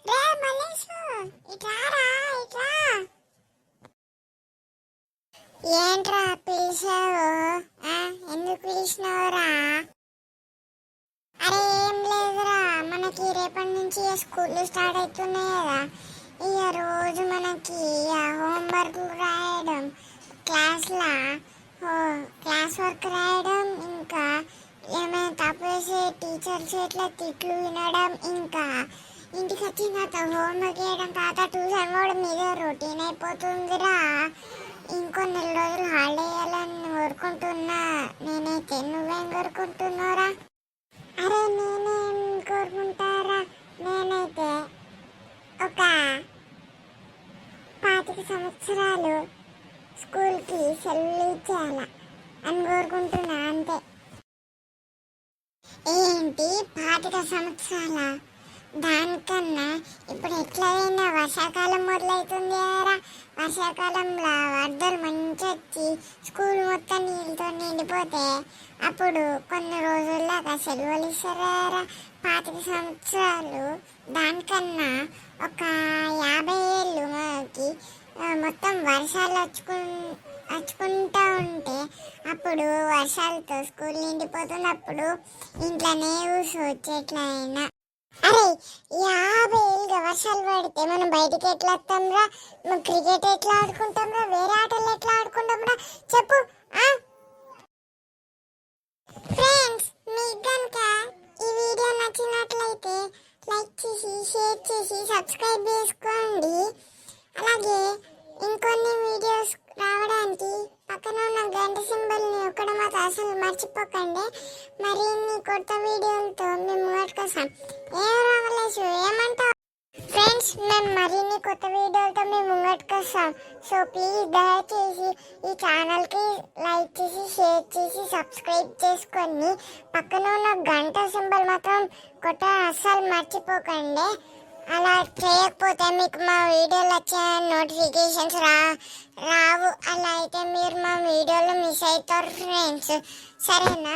రే మల్లేషు, ఇట్రారా ఇట్రా. ఏంట్రా పిలిచావు? ఎందుకు పిలిచినావురా? అరే ఏం లేదురా, మనకి రేపటి నుంచి స్కూల్ స్టార్ట్ అవుతున్నాయి కదా. ఇక రోజు మనకి హోంవర్క్ రాయడం, క్లాస్లో క్లాస్ వర్క్ రాయడం, ఇంకా ఏమైనా తప్పు వేసే టీచర్స్ ఇట్లా తిట్లు వినడం, ఇంకా ఇంటికి వచ్చిన తర్వాత హోంవర్క్ చేయడం, తర్వాత ట్యూషన్ పోవడం మీద రొటీన్ అయిపోతుందిరా. ఇంకో నెల రోజులు హాలిడే వేయాలని కోరుకుంటున్నా నేనైతే. నువ్వేం కోరుకుంటున్నావురా? అరే నేనేం కోరుకుంటారా, నేనైతే ఒక 25 సంవత్సరాలు స్కూల్కి సెలవులు ఇచ్చేయాల అని కోరుకుంటున్నా అంతే. ఏంటి 25 సంవత్సరాల? దానికన్నా ఇప్పుడు ఎట్లయినా వర్షాకాలం మొదలవుతుంది కదా. వర్షాకాలంలో వరదలు మంచి వచ్చి స్కూల్ మొత్తం నీళ్ళతో నిండిపోతే అప్పుడు కొన్ని రోజుల్లాగా సెలవులు ఇస్తారు కదా. 25 సంవత్సరాలు దానికన్నా ఒక 50 ఏళ్ళు మనకి మొత్తం వర్షాలు వచ్చుకుంటూ ఉంటే అప్పుడు వర్షాలతో స్కూల్ నిండిపోతుంది. అప్పుడు ఇంట్లోనే కూర్చోవచ్చు ఎట్లయినా. అరే 50 ఏళ్ళుగా వర్షాలు పడితే మనం బయటికి ఎట్లా వస్తాంరా? క్రికెట్ ఎట్లా ఆడుకుంటాంరా? వేరే ఆటలు ఎట్లా ఆడుకుంటాంరా చెప్పు. ఫ్రెండ్స్, మీకు కనుక ఈ వీడియో నచ్చినట్లయితే లైక్ చేసి, షేర్ చేసి, సబ్స్క్రైబ్ చేసుకోండి. అలాగే ఇంకొన్ని వీడియోస్ రావడానికి పక్కన ఉన్న గంట సింబల్ని నొక్కడం మాత్రం అసలు మర్చిపోకండి. మరిన్ని కొత్త వీడియోలతో మేము ముంగట్టుకొస్తాం. ఏం రావలేసు, ఏమంటావు ఫ్రెండ్స్? మేము మరిన్ని కొత్త వీడియోలతో మేము ముంగట్టుకొస్తాం. సో ప్లీజ్ దయచేసి ఈ ఛానల్కి లైక్ చేసి, షేర్ చేసి, సబ్స్క్రైబ్ చేసుకొని పక్కన ఉన్న గంట సింబల్ మాత్రం కొట్టడం అస్సలు మర్చిపోకండి. అలా చేయకపోతే మీకు మా వీడియోలు వచ్చే నోటిఫికేషన్స్ రావు. అలా అయితే మీరు మా వీడియోలు మిస్ అవుతారు ఫ్రెండ్స్. సరేనా?